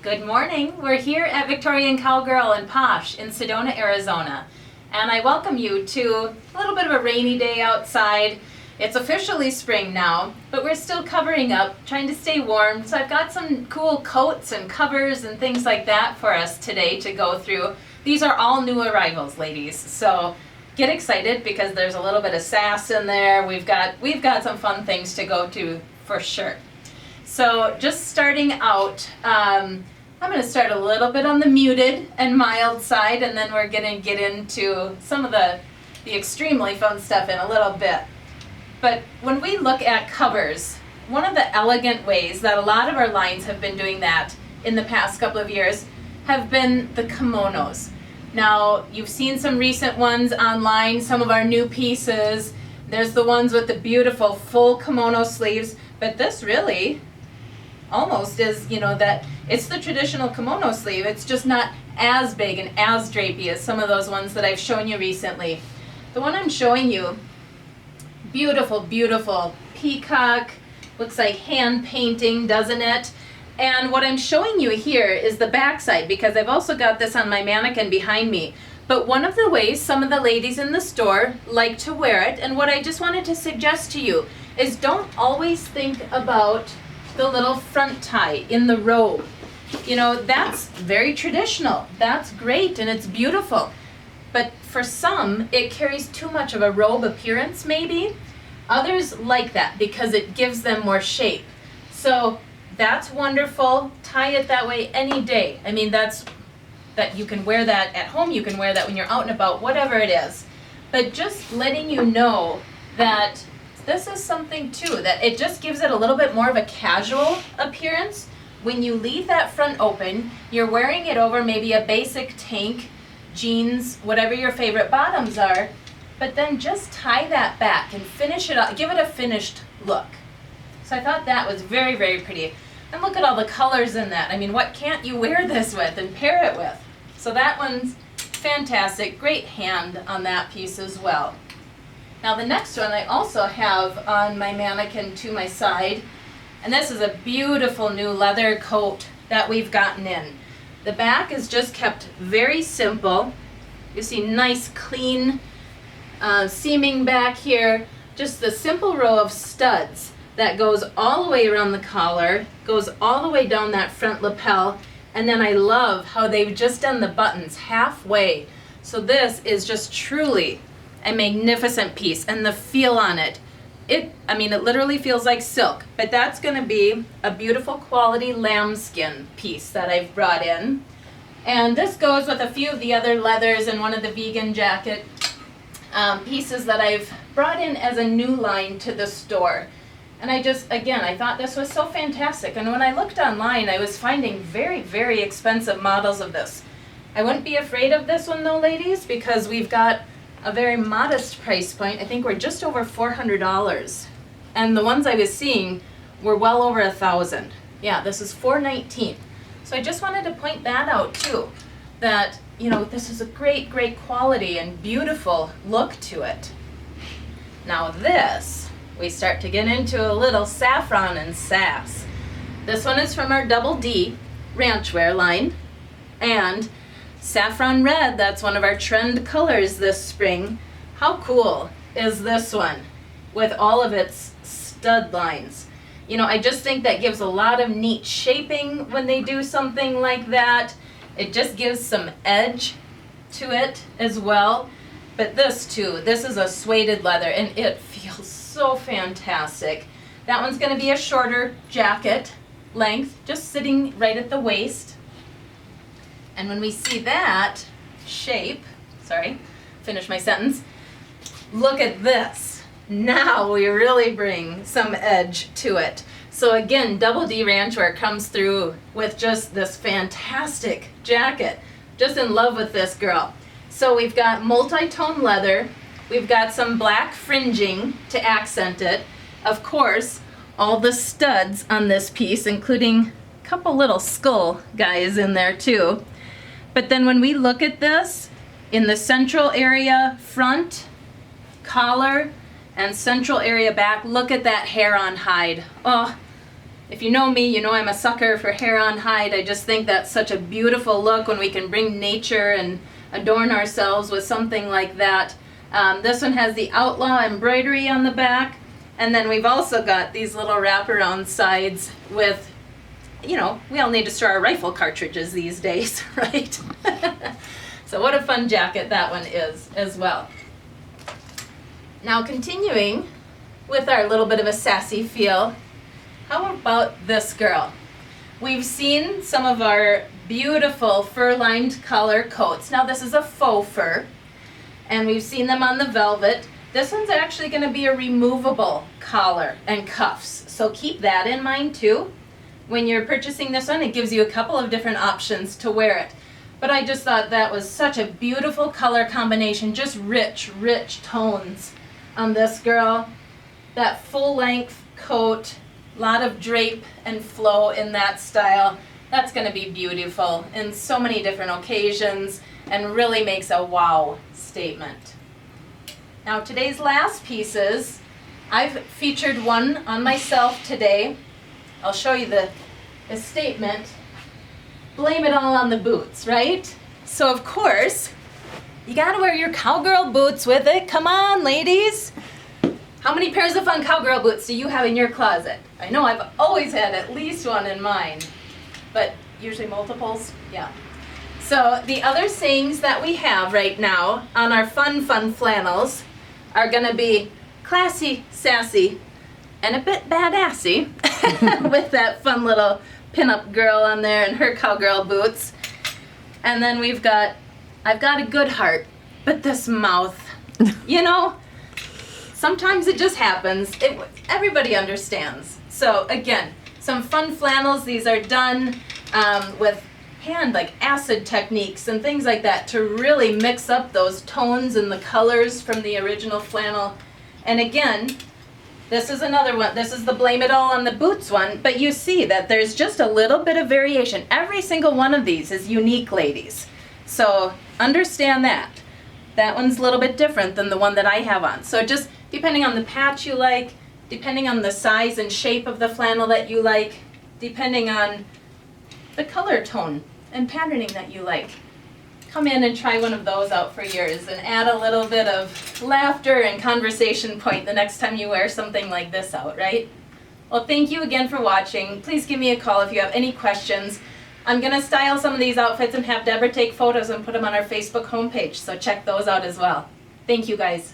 Good morning. We're here at Victorian Cowgirl and Posh in Sedona, Arizona. And I welcome you to a little bit of a rainy day outside. It's officially spring now, but we're still covering up, trying to stay warm. So I've got some cool coats and covers and things like that for us today to go through. These are all new arrivals, ladies. So get excited because there's a little bit of sass in there. We've got some fun things to go to for sure. So just starting out, I'm going to start a little bit on the muted and mild side, and then we're going to get into some of the extremely fun stuff in a little bit. But when we look at covers, one of the elegant ways that a lot of our lines have been doing that in the past couple of years have been the kimonos. Now, you've seen some recent ones online, some of our new pieces. There's the ones with the beautiful full kimono sleeves, but this really almost is, that it's the traditional kimono sleeve. It's just not as big and as drapey as some of those ones that I've shown you recently. The one I'm showing you, beautiful, beautiful peacock, looks like hand painting, doesn't it? And what I'm showing you here is the backside, because I've also got this on my mannequin behind me. But one of the ways some of the ladies in the store like to wear it, and what I just wanted to suggest to you, is don't always think about the little front tie in the robe. That's very traditional. That's great and it's beautiful. But for some, it carries too much of a robe appearance maybe. Others like that because it gives them more shape. So that's wonderful. Tie it that way any day. I mean, that you can wear that at home, you can wear that when you're out and about, whatever it is. But just letting you know that this is something too, that it just gives it a little bit more of a casual appearance. When you leave that front open, you're wearing it over maybe a basic tank, jeans, whatever your favorite bottoms are, but then just tie that back and finish it up, give it a finished look. So I thought that was very, very pretty. And look at all the colors in that. I mean, what can't you wear this with and pair it with? So that one's fantastic. Great hand on that piece as well. Now the next one I also have on my mannequin to my side, and this is a beautiful new leather coat that we've gotten in. The back is just kept very simple. You see nice clean seaming back here, just the simple row of studs that goes all the way around the collar, goes all the way down that front lapel, and then I love how they've just done the buttons halfway. So this is just truly a magnificent piece, and the feel on it, it literally feels like silk, but that's going to be a beautiful quality lambskin piece that I've brought in. And this goes with a few of the other leathers and one of the vegan jacket pieces that I've brought in as a new line to the store. And I thought this was so fantastic. And when I looked online, I was finding very, very expensive models of this. I wouldn't be afraid of this one though, ladies, because we've got a very modest price point. I think we're just over $400. And the ones I was seeing were well over $1,000. Yeah, this is $419. So I just wanted to point that out too, that, this is a great, great quality and beautiful look to it. Now this, we start to get into a little saffron and sass. This one is from our Double D Ranchwear line, and saffron red, that's one of our trend colors this spring. How cool is this one with all of its stud lines? I just think that gives a lot of neat shaping when they do something like that. It just gives some edge to it as well. But this too, this is a suede leather and it feels so fantastic. That one's going to be a shorter jacket length, just sitting right at the waist. And when we see that shape, finish my sentence, look at this. Now we really bring some edge to it. So again, Double D Ranchwear comes through with just this fantastic jacket. Just in love with this girl. So we've got multi-tone leather. We've got some black fringing to accent it. Of course, all the studs on this piece, including a couple little skull guys in there too. But then when we look at this, in the central area front, collar, and central area back, look at that hair on hide. Oh, If you know me, you know I'm a sucker for hair on hide. I just think that's such a beautiful look when we can bring nature and adorn ourselves with something like that. This one has the Outlaw embroidery on the back, and then we've also got these little wraparound sides with, you know, we all need to store our rifle cartridges these days, right? So what a fun jacket that one is as well. Now continuing with our little bit of a sassy feel, how about this girl? We've seen some of our beautiful fur-lined collar coats. Now this is a faux fur, and we've seen them on the velvet. This one's actually going to be a removable collar and cuffs, so keep that in mind too. When you're purchasing this one, it gives you a couple of different options to wear it. But I just thought that was such a beautiful color combination, just rich, rich tones on this girl. That full-length coat, a lot of drape and flow in that style. That's going to be beautiful in so many different occasions and really makes a wow statement. Now today's last pieces, I've featured one on myself today. I'll show you the statement. Blame it all on the boots, right? So of course, you gotta wear your cowgirl boots with it. Come on, ladies. How many pairs of fun cowgirl boots do you have in your closet? I know I've always had at least one in mine, but usually multiples, yeah. So the other sayings that we have right now on our fun flannels are gonna be classy, sassy, and a bit badassy with that fun little pinup girl on there and her cowgirl boots. And then we've got, I've got a good heart, but this mouth, you know, sometimes it just happens. Everybody understands. So again, some fun flannels. These are done with hand, like acid techniques and things like that to really mix up those tones and the colors from the original flannel. And again, this is another one. This is the Blame It All on the Boots one, but you see that there's just a little bit of variation. Every single one of these is unique, ladies. So understand that. That one's a little bit different than the one that I have on. So just depending on the patch you like, depending on the size and shape of the flannel that you like, depending on the color tone and patterning that you like, come in and try one of those out for yours and add a little bit of laughter and conversation point the next time you wear something like this out, right? Well, thank you again for watching. Please give me a call if you have any questions. I'm going to style some of these outfits and have Deborah take photos and put them on our Facebook homepage, so check those out as well. Thank you, guys.